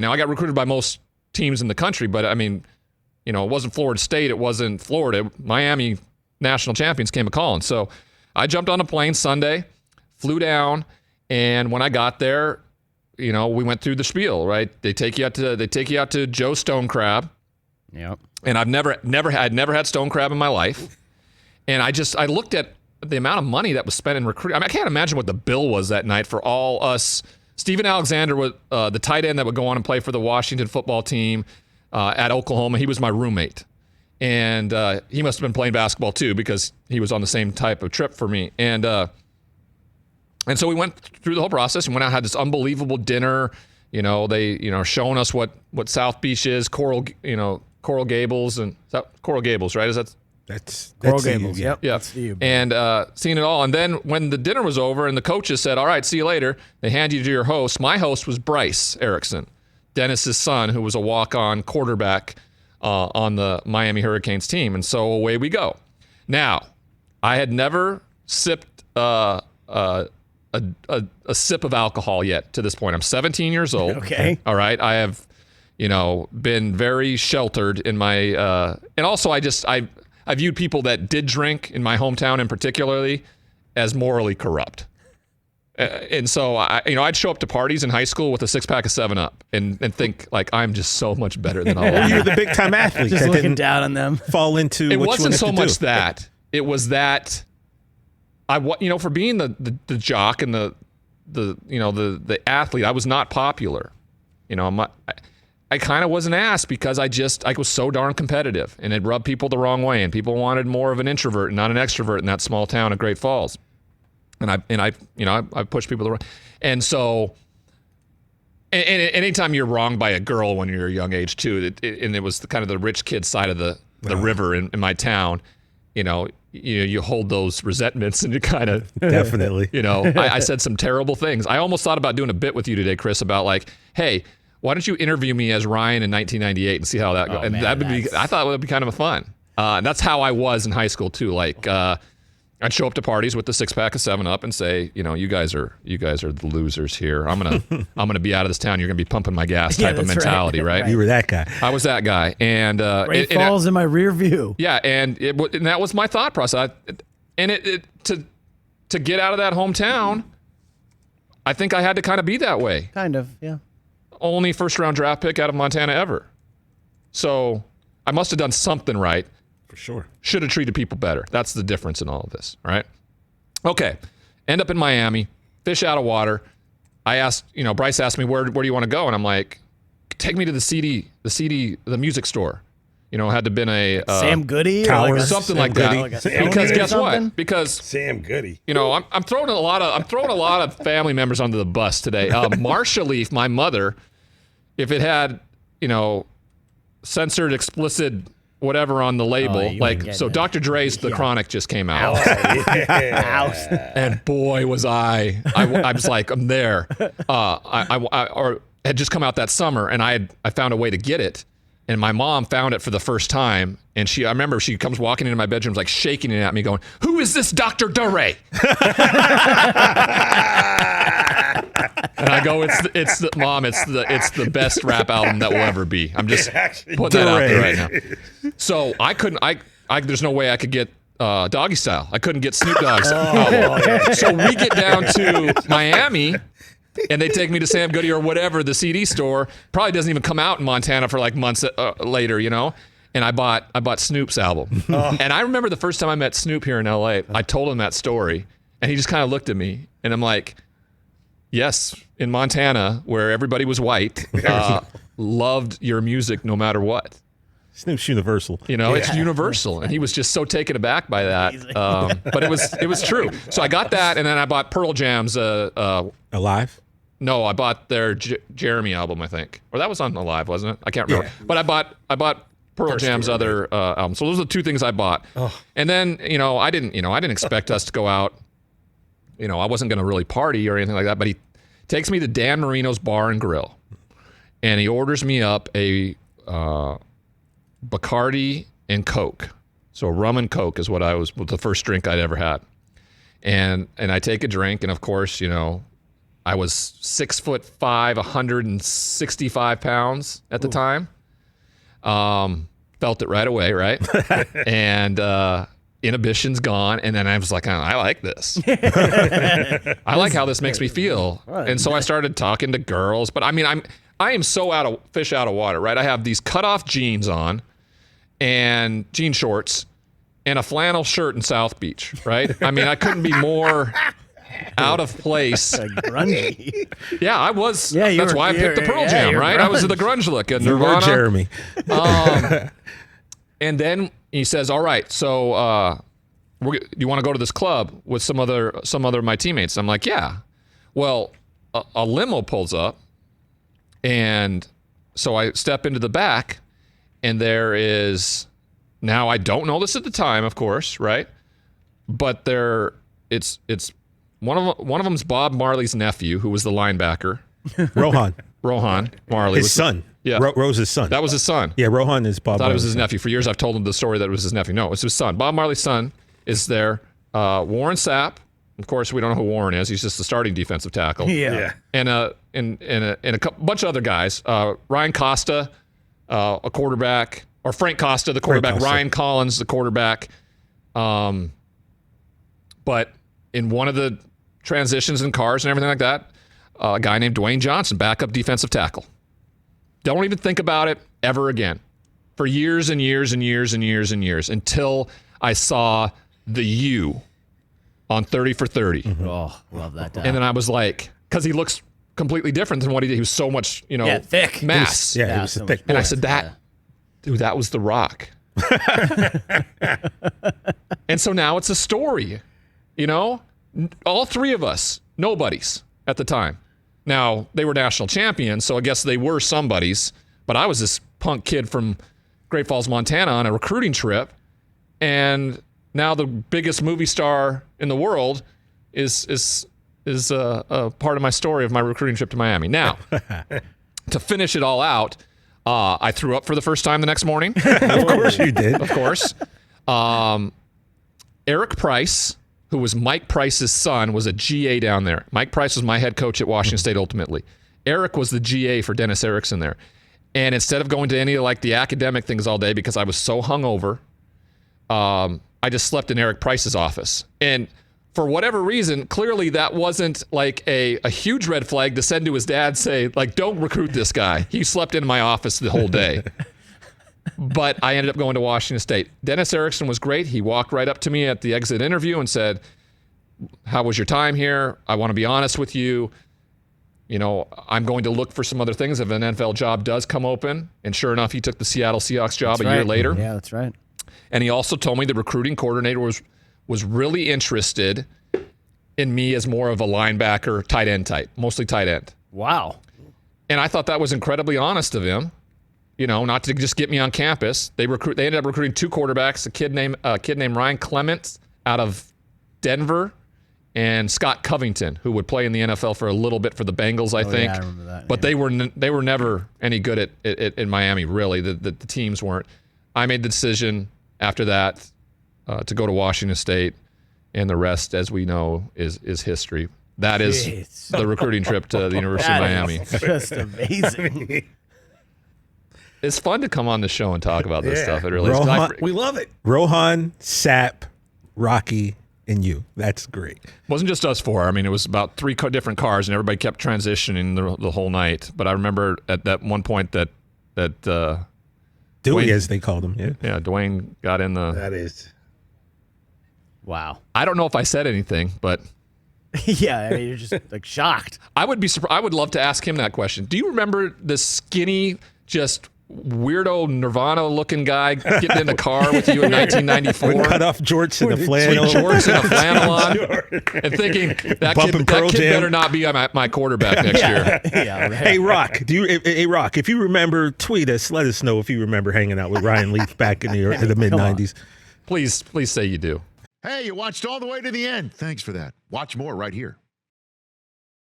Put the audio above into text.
Now, I got recruited by most teams in the country, but I mean, it wasn't Florida State. It wasn't Florida. Miami national champions came a-calling. So I jumped on a plane Sunday, flew down, and when I got there, we went through the spiel, right? They take you out to Joe Stone Crab. Yep. And I'd never had stone crab in my life. And I looked at the amount of money that was spent in recruiting. I mean, I can't imagine what the bill was that night for all us. Steven Alexander was the tight end that would go on and play for the Washington football team at Oklahoma. He was my roommate. And he must have been playing basketball too, because he was on the same type of trip for me. And so we went through the whole process and went out, had this unbelievable dinner. They showing us what South Beach is, Coral Gables, and Coral Gables, right? That's Coral Gables? Yep. Yeah. And seeing it all. And then when the dinner was over and the coaches said, all right, see you later, they hand you to your host. My host was Bryce Erickson, Dennis's son, who was a walk-on quarterback on the Miami Hurricanes team. And so away we go. Now, I had never sipped a sip of alcohol yet to this point. I'm 17 years old. Okay. All right. I have, been very sheltered in my, and also I viewed people that did drink in my hometown in particularly as morally corrupt. And so I'd show up to parties in high school with a 6-pack of 7-Up and think like I'm just so much better than all of them. You're the big time athlete. Just looking down on them. Fall into. It what wasn't you so wanted to much do. that. It was that for being the jock and the athlete, I was not popular. I kind of was an ass because I was so darn competitive, and it rubbed people the wrong way, and people wanted more of an introvert and not an extrovert in that small town of Great Falls. And I pushed people the wrong. And so, and anytime you're wronged by a girl when you're a young age too, and it was kind of the rich kid side of the river in my town, you hold those resentments and you kind of definitely. I said some terrible things. I almost thought about doing a bit with you today, Chris, about like, hey, why don't you interview me as Ryan in 1998 and see how that goes? And man, that would be, I thought it would be kind of a fun. And that's how I was in high school too. Like, I'd show up to parties with the 6-pack of 7-Up and say, you guys are the losers here. I'm gonna be out of this town. You're gonna be pumping my gas type of mentality, right? You were that guy. I was that guy, and Great Falls in my rear view. Yeah, and that was my thought process. To get out of that hometown, I think I had to kind of be that way. Kind of, yeah. Only first-round draft pick out of Montana ever. So I must have done something right. For sure. Should have treated people better. That's the difference in all of this, right? Okay. End up in Miami, fish out of water. I asked, Bryce asked me, where do you want to go? And I'm like, take me to the music store. It had to have been a Sam Goody or something like that. Because guess what? Because Sam Goody. I'm throwing a lot of family members under the bus today. Marsha Leaf, my mother, if it had, censored explicit whatever on the label, so Dr. Dre's The Chronic just came out. And boy, was I was like, I'm there. Or had just come out that summer, and I found a way to get it. And my mom found it for the first time, and I remember she comes walking into my bedroom, like shaking it at me, going, "Who is this Dr. Dre?" And I go, "It's the best rap album that will ever be." I'm just putting that out there right now. So I couldn't. There's no way I could get Doggy Style. I couldn't get Snoop Dogg's album. So we get down to Miami. And they take me to Sam Goody or whatever, the CD store. Probably doesn't even come out in Montana for like months later, And I bought Snoop's album. And I remember the first time I met Snoop here in LA, I told him that story. And he just kind of looked at me. And I'm like, yes, in Montana, where everybody was white, loved your music no matter what. Snoop's universal. It's universal. And he was just so taken aback by that. But it was true. So I got that, and then I bought Pearl Jam's Alive? No, I bought their Jeremy album, I think. Or that was on Alive, wasn't it? I can't remember. Yeah. But I bought Pearl Jam's other album. So those are the two things I bought. And then, I didn't expect us to go out. I wasn't going to really party or anything like that, but he takes me to Dan Marino's Bar and Grill. And he orders me up a Bacardi and Coke. So rum and Coke is was the first drink I'd ever had. And I take a drink, and of course, I was 6'5", 165 pounds at the time. Felt it right away, right? And inhibition's gone. And then I was like, oh, I like this. I like how this makes me feel. And so I started talking to girls. But I mean, I am so fish out of water, right? I have these cutoff jeans on and jean shorts and a flannel shirt in South Beach, right? I mean, I couldn't be more out of place. Grungy. Yeah, I was. Yeah, that's why I picked the Pearl Jam, right? Grunge. I was the grunge look. And You were Nirvana. Jeremy. And then he says, "All right, so you want to go to this club with some other of my teammates?" I'm like, "Yeah." Well, a limo pulls up, and so I step into the back, and there is now I don't know this at the time, of course, right? But it's one of them's Bob Marley's nephew, who was the linebacker, Rohan Marley, His son. Yeah. Rose's son. That was his son. Yeah, Rohan is Bob. I thought it was Marley's his son. nephew. For years, I've told him the story that it was his nephew. No, it was his son. Bob Marley's son is there. Warren Sapp. Of course, we don't know who Warren is. He's just the starting defensive tackle. Yeah. And a bunch of other guys. Ryan Costa, a quarterback, or Frank Costa, the quarterback. Costa. Ryan Collins, the quarterback. But in one of the transitions in cars and everything like that, a guy named Dwayne Johnson, backup defensive tackle. Don't even think about it ever again. For years and years and years and years and years, until I saw the U on 30 for 30. Mm-hmm. Oh, love that. And then I was like, because he looks completely different than what he did. He was so much, thick. mass. He was a thick boy. And I said, dude, that was The Rock. And so now it's a story, all three of us, nobodies at the time. Now, they were national champions, so I guess they were somebodies, but I was this punk kid from Great Falls, Montana on a recruiting trip, and now the biggest movie star in the world is a part of my story of my recruiting trip to Miami. Now, to finish it all out, I threw up for the first time the next morning. Of course you did. Of course. Eric Price, who was Mike Price's son, was a GA down there. Mike Price was my head coach at Washington State ultimately. Eric was the GA for Dennis Erickson there. And instead of going to any of the academic things all day because I was so hungover, I just slept in Eric Price's office. And for whatever reason, clearly that wasn't a huge red flag to send to his dad, say, don't recruit this guy. He slept in my office the whole day. But I ended up going to Washington State. Dennis Erickson was great. He walked right up to me at the exit interview and said, "How was your time here? I want to be honest with you. I'm going to look for some other things if an NFL job does come open." And sure enough, he took the Seattle Seahawks job a year later. Yeah, that's right. And he also told me the recruiting coordinator was really interested in me as more of a linebacker, tight end type, mostly tight end. Wow. And I thought that was incredibly honest of him. Not to just get me on campus. They ended up recruiting two quarterbacks, a kid named Ryan Clements out of Denver, and Scott Covington, who would play in the NFL for a little bit for the Bengals, I think. Yeah, I remember that. But they were never any good at Miami, really. The teams weren't. I made the decision after that to go to Washington State, and the rest, as we know, is history. That is the recruiting trip to the University of Miami. Just amazing. It's fun to come on the show and talk about this stuff. It really is. We love it. Rohan, Sapp, Rocky, and you. That's great. It wasn't just us four. I mean, it was about three different cars, and everybody kept transitioning the whole night. But I remember at that one point that Dewey, Dwayne, as they called him. Yeah. Dwayne got in the... That is... Wow. I don't know if I said anything, but... Yeah, I mean, you're just shocked. I would be surprised. I would love to ask him that question. Do you remember the skinny, just weirdo Nirvana-looking guy getting in the car with you in 1994? With cutoff jorts and a flannel. Jorts and a flannel on, and thinking that kid better not be my quarterback next year. Yeah, right. Hey, Rock, Rock, if you remember, tweet us. Let us know if you remember hanging out with Ryan Leaf back in the mid-'90s. Please say you do. Hey, you watched all the way to the end. Thanks for that. Watch more right here.